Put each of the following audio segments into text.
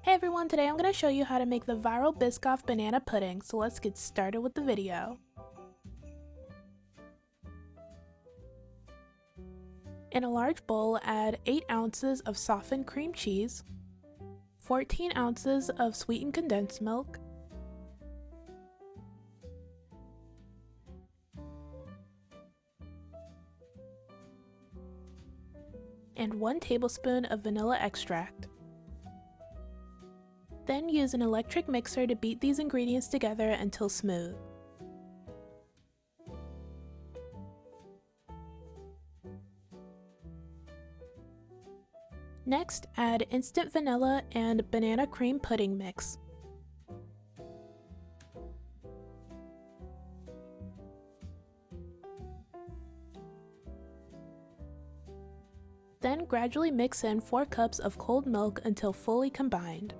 Hey everyone, today I'm going to show you how to make the viral Biscoff banana pudding, so let's get started with the video. In a large bowl, add 8 ounces of softened cream cheese, 14 ounces of sweetened condensed milk, and 1 tablespoon of vanilla extract. Then use an electric mixer to beat these ingredients together until smooth. Next, add instant vanilla and banana cream pudding mix. Then gradually mix in 4 cups of cold milk until fully combined.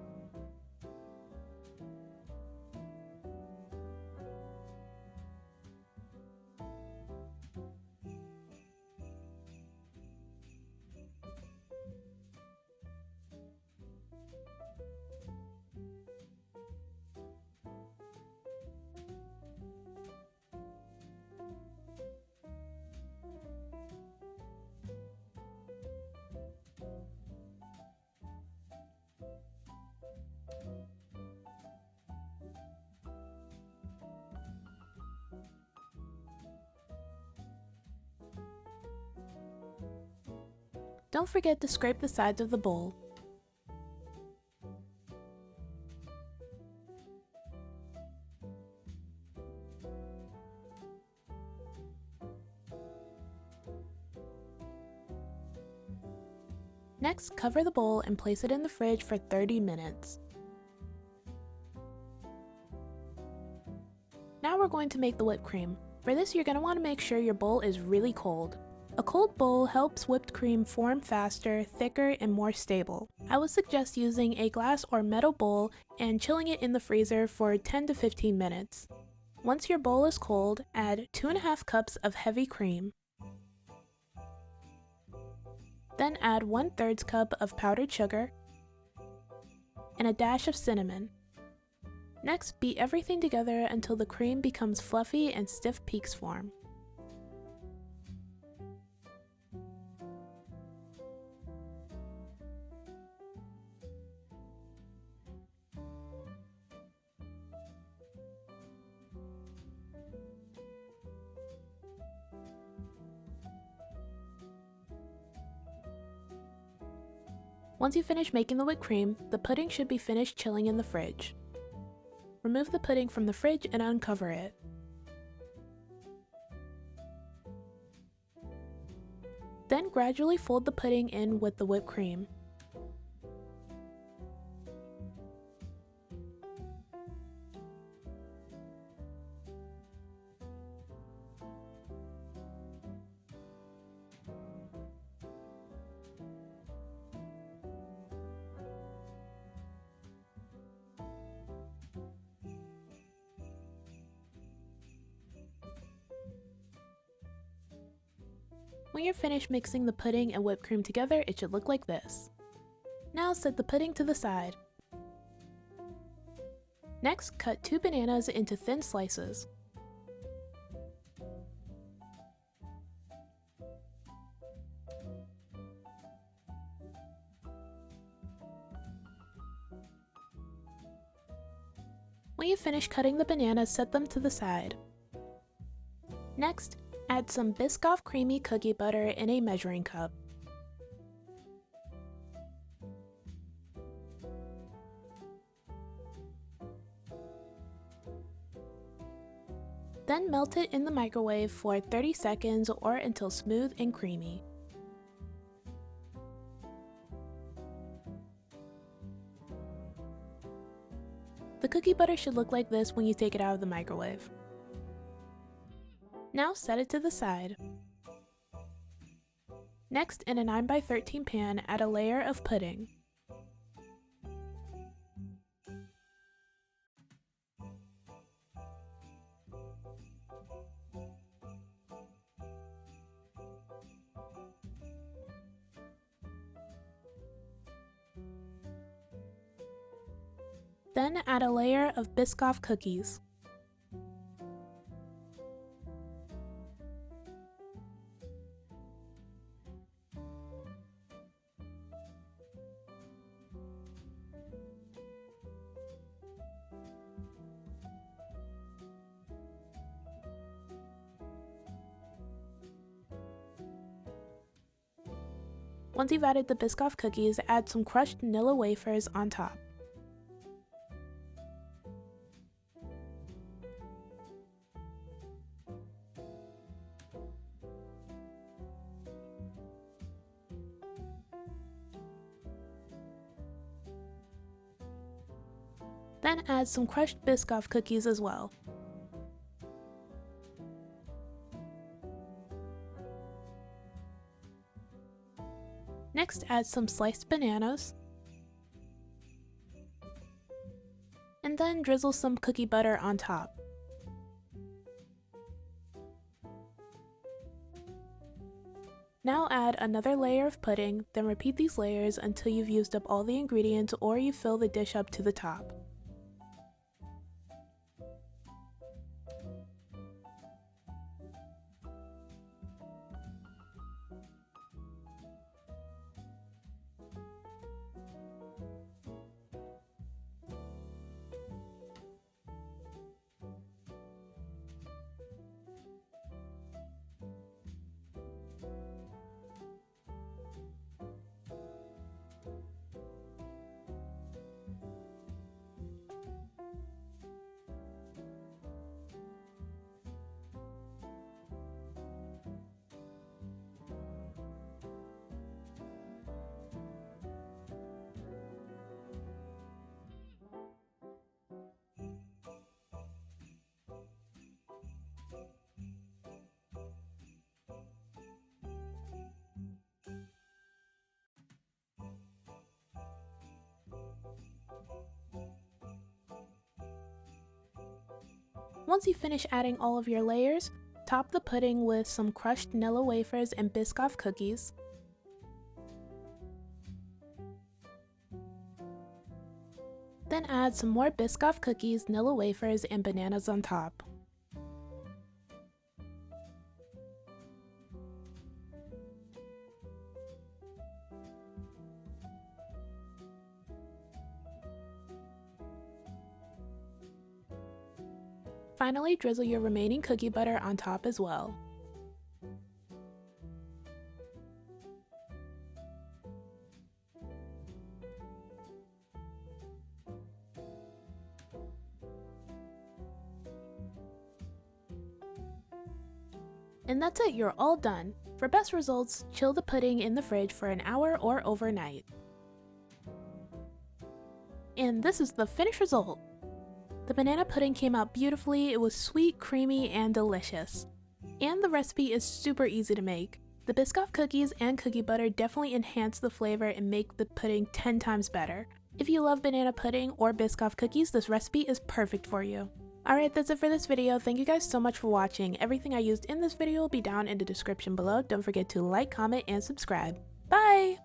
Don't forget to scrape the sides of the bowl. Next, cover the bowl and place it in the fridge for 30 minutes. Now we're going to make the whipped cream. For this, you're going to want to make sure your bowl is really cold. A cold bowl helps whipped cream form faster, thicker, and more stable. I would suggest using a glass or metal bowl and chilling it in the freezer for 10 to 15 minutes. Once your bowl is cold, add 2.5 cups of heavy cream. Then add 1/3 cup of powdered sugar and a dash of cinnamon. Next, beat everything together until the cream becomes fluffy and stiff peaks form. Once you finish making the whipped cream, the pudding should be finished chilling in the fridge. Remove the pudding from the fridge and uncover it. Then gradually fold the pudding in with the whipped cream. When you're finished mixing the pudding and whipped cream together, it should look like this. Now set the pudding to the side. Next, cut 2 bananas into thin slices. When you finish cutting the bananas, set them to the side. Next, add some Biscoff creamy cookie butter in a measuring cup. Then melt it in the microwave for 30 seconds or until smooth and creamy. The cookie butter should look like this when you take it out of the microwave. Now set it to the side. Next, in a 9x13 pan, add a layer of pudding. Then add a layer of Biscoff cookies. Once you've added the Biscoff cookies, add some crushed Nilla wafers on top. Then add some crushed Biscoff cookies as well. Next, add some sliced bananas, and then drizzle some cookie butter on top. Now add another layer of pudding, then repeat these layers until you've used up all the ingredients or you fill the dish up to the top. Once you finish adding all of your layers, top the pudding with some crushed Nilla wafers and Biscoff cookies. Then add some more Biscoff cookies, Nilla wafers, and bananas on top. Finally, drizzle your remaining cookie butter on top as well. And that's it, you're all done. For best results, chill the pudding in the fridge for an hour or overnight. And this is the finished result. The banana pudding came out beautifully, it was sweet, creamy, and delicious. And the recipe is super easy to make. The Biscoff cookies and cookie butter definitely enhance the flavor and make the pudding 10 times better. If you love banana pudding or Biscoff cookies, this recipe is perfect for you. Alright, that's it for this video. Thank you guys so much for watching. Everything I used in this video will be down in the description below. Don't forget to like, comment, and subscribe. Bye!